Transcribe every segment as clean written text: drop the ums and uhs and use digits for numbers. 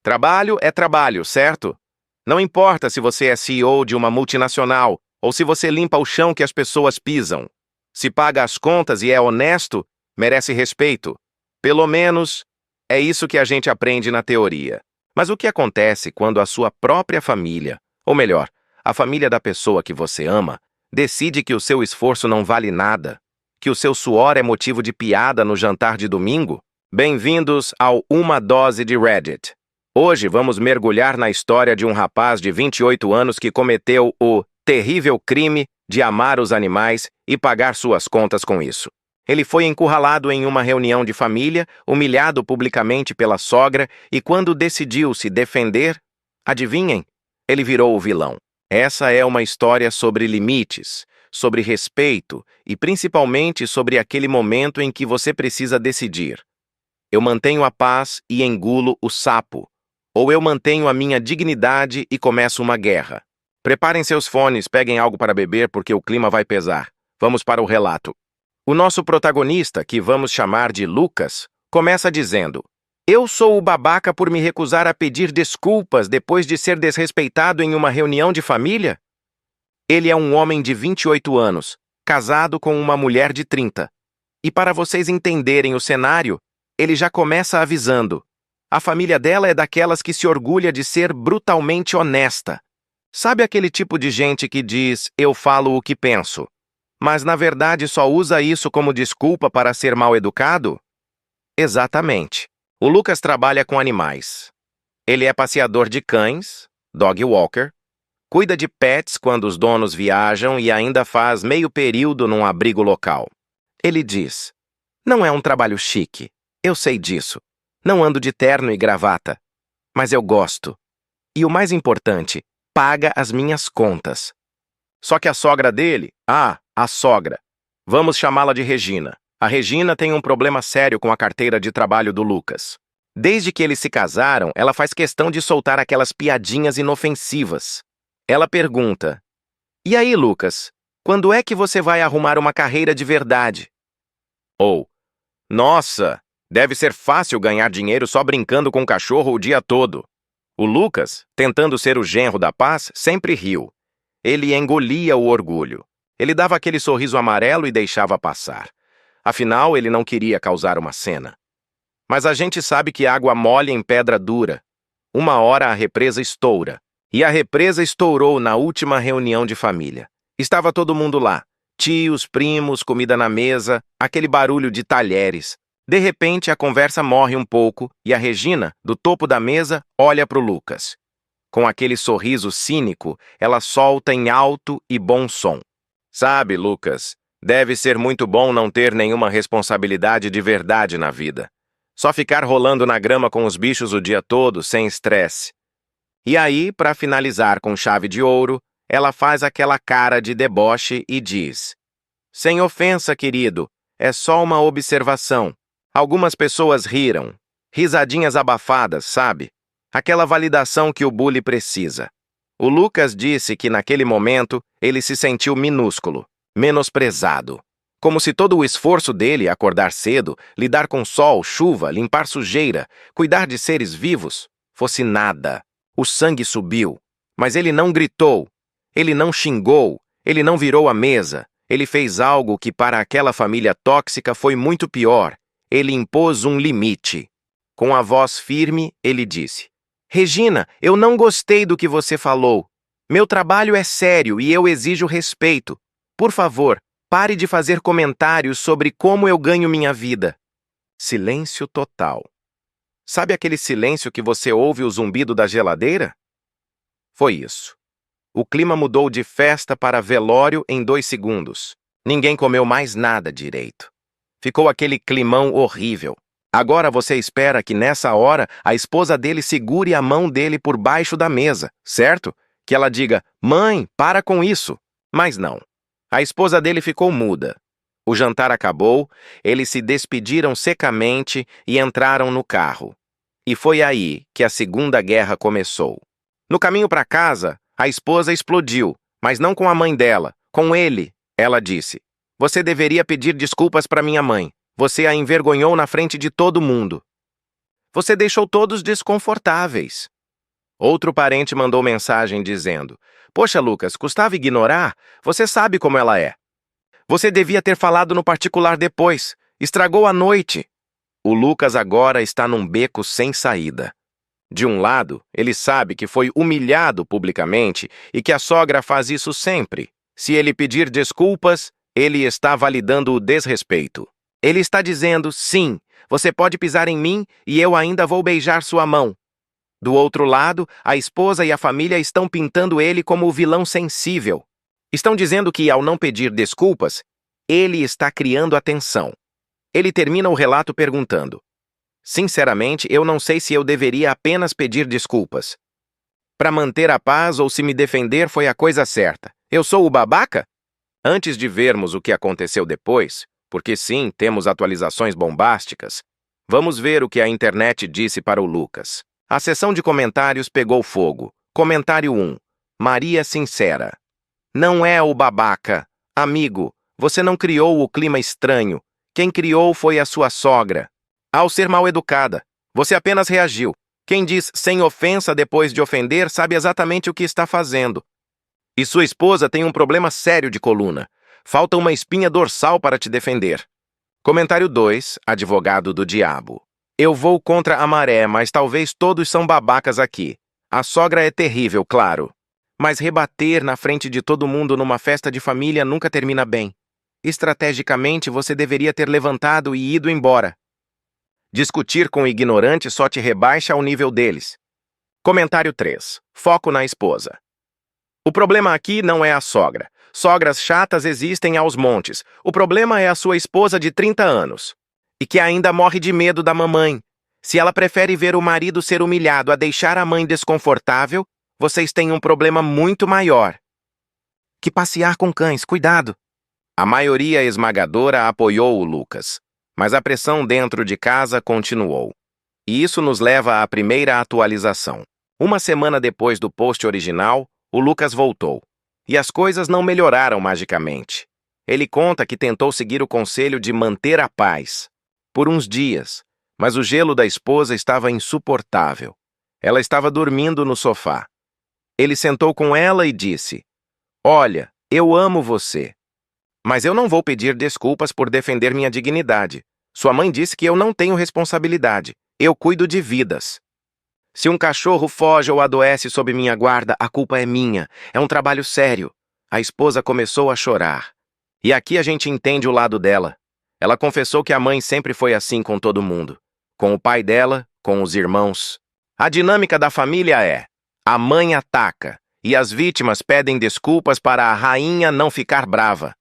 Trabalho é trabalho, certo? Não importa se você é CEO de uma multinacional ou se você limpa o chão que as pessoas pisam. Se paga as contas e é honesto, merece respeito. Pelo menos, é isso que a gente aprende na teoria. Mas o que acontece quando a sua própria família, ou melhor, a família da pessoa que você ama, decide que o seu esforço não vale nada, que o seu suor é motivo de piada no jantar de domingo? Bem-vindos ao Uma Dose de Reddit. Hoje vamos mergulhar na história de um rapaz de 28 anos que cometeu o terrível crime de amar os animais e pagar suas contas com isso. Ele foi encurralado em uma reunião de família, humilhado publicamente pela sogra e quando decidiu se defender, adivinhem, ele virou o vilão. Essa é uma história sobre limites, sobre respeito e principalmente sobre aquele momento em que você precisa decidir. Eu mantenho a paz e engulo o sapo, ou eu mantenho a minha dignidade e começo uma guerra. Preparem seus fones, peguem algo para beber porque o clima vai pesar. Vamos para o relato. O nosso protagonista, que vamos chamar de Lucas, começa dizendo: "Eu sou o babaca por me recusar a pedir desculpas depois de ser desrespeitado em uma reunião de família?" Ele é um homem de 28 anos, casado com uma mulher de 30. E para vocês entenderem o cenário, ele já começa avisando. A família dela é daquelas que se orgulha de ser brutalmente honesta. Sabe aquele tipo de gente que diz, eu falo o que penso, mas na verdade só usa isso como desculpa para ser mal educado? Exatamente. O Lucas trabalha com animais. Ele é passeador de cães, dog walker, cuida de pets quando os donos viajam e ainda faz meio período num abrigo local. Ele diz, não é um trabalho chique, eu sei disso. Não ando de terno e gravata, mas eu gosto. E o mais importante, paga as minhas contas. Só que a sogra dele, a sogra, vamos chamá-la de Regina. A Regina tem um problema sério com a carteira de trabalho do Lucas. Desde que eles se casaram, ela faz questão de soltar aquelas piadinhas inofensivas. Ela pergunta, e aí, Lucas, quando é que você vai arrumar uma carreira de verdade? Ou, nossa, deve ser fácil ganhar dinheiro só brincando com o cachorro o dia todo. O Lucas, tentando ser o genro da paz, sempre riu. Ele engolia o orgulho. Ele dava aquele sorriso amarelo e deixava passar. Afinal, ele não queria causar uma cena. Mas a gente sabe que água mole em pedra dura. Uma hora a represa estoura. E a represa estourou na última reunião de família. Estava todo mundo lá. Tios, primos, comida na mesa, aquele barulho de talheres. De repente, a conversa morre um pouco e a Regina, do topo da mesa, olha para o Lucas. Com aquele sorriso cínico, ela solta em alto e bom som. Sabe, Lucas, deve ser muito bom não ter nenhuma responsabilidade de verdade na vida. Só ficar rolando na grama com os bichos o dia todo, sem estresse. E aí, para finalizar com chave de ouro, ela faz aquela cara de deboche e diz: sem ofensa, querido, é só uma observação. Algumas pessoas riram. Risadinhas abafadas, sabe? Aquela validação que o bully precisa. O Lucas disse que naquele momento ele se sentiu minúsculo, menosprezado. Como se todo o esforço dele, acordar cedo, lidar com sol, chuva, limpar sujeira, cuidar de seres vivos, fosse nada. O sangue subiu, mas ele não gritou, ele não xingou, ele não virou a mesa. Ele fez algo que para aquela família tóxica foi muito pior. Ele impôs um limite. Com a voz firme, ele disse: Regina, eu não gostei do que você falou. Meu trabalho é sério e eu exijo respeito. Por favor, pare de fazer comentários sobre como eu ganho minha vida. Silêncio total. Sabe aquele silêncio que você ouve o zumbido da geladeira? Foi isso. O clima mudou de festa para velório em 2 segundos. Ninguém comeu mais nada direito. Ficou aquele climão horrível. Agora você espera que nessa hora a esposa dele segure a mão dele por baixo da mesa, certo? Que ela diga, mãe, para com isso. Mas não. A esposa dele ficou muda. O jantar acabou, eles se despediram secamente e entraram no carro. E foi aí que a Segunda Guerra começou. No caminho para casa, a esposa explodiu, mas não com a mãe dela, com ele. Ela disse, você deveria pedir desculpas para minha mãe. Você a envergonhou na frente de todo mundo. Você deixou todos desconfortáveis. Outro parente mandou mensagem dizendo: Poxa, Lucas, custava ignorar? Você sabe como ela é. Você devia ter falado no particular depois. Estragou a noite. O Lucas agora está num beco sem saída. De um lado, ele sabe que foi humilhado publicamente e que a sogra faz isso sempre. Se ele pedir desculpas, ele está validando o desrespeito. Ele está dizendo: sim, você pode pisar em mim e eu ainda vou beijar sua mão. Do outro lado, a esposa e a família estão pintando ele como o vilão sensível. Estão dizendo que, ao não pedir desculpas, ele está criando atenção. Ele termina o relato perguntando: Sinceramente, eu não sei se eu deveria apenas pedir desculpas. Para manter a paz ou se me defender foi a coisa certa. Eu sou o babaca? Antes de vermos o que aconteceu depois, porque sim, temos atualizações bombásticas, vamos ver o que a internet disse para o Lucas. A seção de comentários pegou fogo. Comentário 1. Maria Sincera. Não é o babaca. Amigo, você não criou o clima estranho. Quem criou foi a sua sogra. Ao ser mal educada, você apenas reagiu. Quem diz sem ofensa depois de ofender sabe exatamente o que está fazendo. E sua esposa tem um problema sério de coluna. Falta uma espinha dorsal para te defender. Comentário 2. Advogado do diabo. Eu vou contra a maré, mas talvez todos são babacas aqui. A sogra é terrível, claro. Mas rebater na frente de todo mundo numa festa de família nunca termina bem. Estrategicamente, você deveria ter levantado e ido embora. Discutir com ignorantes só te rebaixa ao nível deles. Comentário 3. Foco na esposa. O problema aqui não é a sogra. Sogras chatas existem aos montes. O problema é a sua esposa de 30 anos. E que ainda morre de medo da mamãe. Se ela prefere ver o marido ser humilhado a deixar a mãe desconfortável, vocês têm um problema muito maior. Que passear com cães, cuidado! A maioria esmagadora apoiou o Lucas, mas a pressão dentro de casa continuou. E isso nos leva à primeira atualização. Uma semana depois do post original, o Lucas voltou. E as coisas não melhoraram magicamente. Ele conta que tentou seguir o conselho de manter a paz por uns dias, mas o gelo da esposa estava insuportável. Ela estava dormindo no sofá. Ele sentou com ela e disse: Olha, eu amo você. Mas eu não vou pedir desculpas por defender minha dignidade. Sua mãe disse que eu não tenho responsabilidade. Eu cuido de vidas. Se um cachorro foge ou adoece sob minha guarda, a culpa é minha. É um trabalho sério. A esposa começou a chorar. E aqui a gente entende o lado dela. Ela confessou que a mãe sempre foi assim com todo mundo. Com o pai dela, com os irmãos. A dinâmica da família é: a mãe ataca e as vítimas pedem desculpas para a rainha não ficar brava.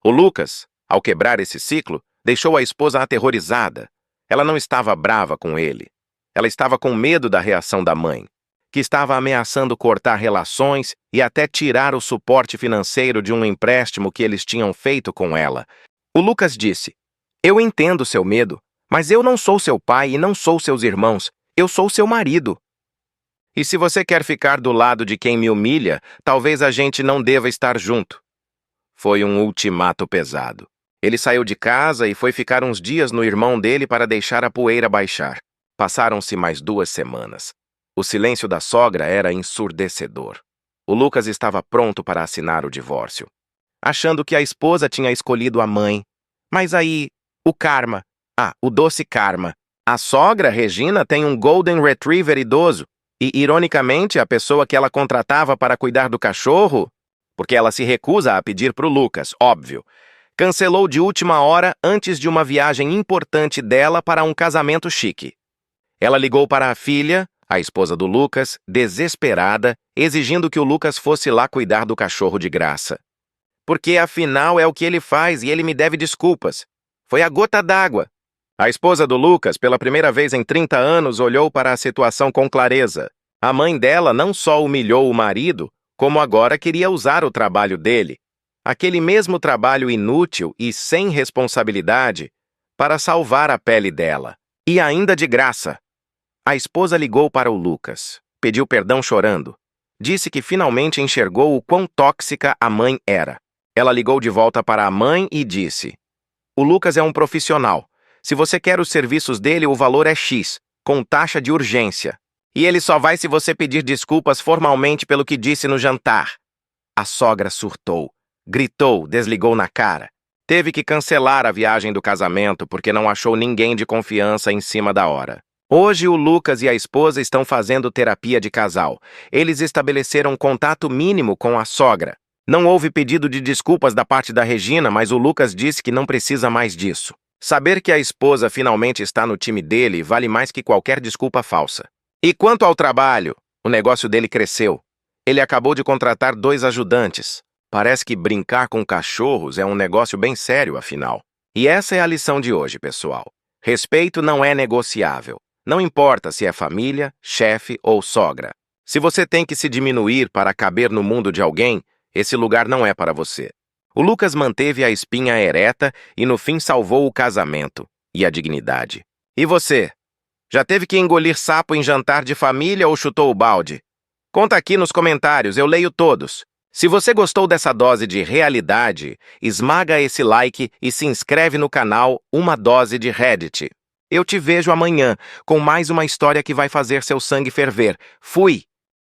O Lucas, ao quebrar esse ciclo, deixou a esposa aterrorizada. Ela não estava brava com ele. Ela estava com medo da reação da mãe, que estava ameaçando cortar relações e até tirar o suporte financeiro de um empréstimo que eles tinham feito com ela. O Lucas disse: Eu entendo seu medo, mas eu não sou seu pai e não sou seus irmãos. Eu sou seu marido. E se você quer ficar do lado de quem me humilha, talvez a gente não deva estar junto. Foi um ultimato pesado. Ele saiu de casa e foi ficar uns dias no irmão dele para deixar a poeira baixar. Passaram-se mais 2 semanas. O silêncio da sogra era ensurdecedor. O Lucas estava pronto para assinar o divórcio, achando que a esposa tinha escolhido a mãe. Mas aí, o karma. O doce karma. A sogra, Regina, tem um Golden Retriever idoso. E, ironicamente, a pessoa que ela contratava para cuidar do cachorro, porque ela se recusa a pedir para o Lucas, óbvio, cancelou de última hora antes de uma viagem importante dela para um casamento chique. Ela ligou para a filha, a esposa do Lucas, desesperada, exigindo que o Lucas fosse lá cuidar do cachorro de graça. Porque, afinal, é o que ele faz e ele me deve desculpas. Foi a gota d'água. A esposa do Lucas, pela primeira vez em 30 anos, olhou para a situação com clareza. A mãe dela não só humilhou o marido, como agora queria usar o trabalho dele, aquele mesmo trabalho inútil e sem responsabilidade, para salvar a pele dela. E ainda de graça. A esposa ligou para o Lucas, pediu perdão chorando. Disse que finalmente enxergou o quão tóxica a mãe era. Ela ligou de volta para a mãe e disse: O Lucas é um profissional. Se você quer os serviços dele, o valor é X. com taxa de urgência. E ele só vai se você pedir desculpas formalmente pelo que disse no jantar. A sogra surtou, gritou, desligou na cara. Teve que cancelar a viagem do casamento porque não achou ninguém de confiança em cima da hora. Hoje o Lucas e a esposa estão fazendo terapia de casal. Eles estabeleceram contato mínimo com a sogra. Não houve pedido de desculpas da parte da Regina, mas o Lucas disse que não precisa mais disso. Saber que a esposa finalmente está no time dele vale mais que qualquer desculpa falsa. E quanto ao trabalho, o negócio dele cresceu. Ele acabou de contratar 2 ajudantes. Parece que brincar com cachorros é um negócio bem sério, afinal. E essa é a lição de hoje, pessoal. Respeito não é negociável. Não importa se é família, chefe ou sogra. Se você tem que se diminuir para caber no mundo de alguém, esse lugar não é para você. O Lucas manteve a espinha ereta e no fim salvou o casamento e a dignidade. E você? Já teve que engolir sapo em jantar de família ou chutou o balde? Conta aqui nos comentários, eu leio todos. Se você gostou dessa dose de realidade, esmaga esse like e se inscreve no canal Uma Dose de Reddit. Eu te vejo amanhã com mais uma história que vai fazer seu sangue ferver. Fui!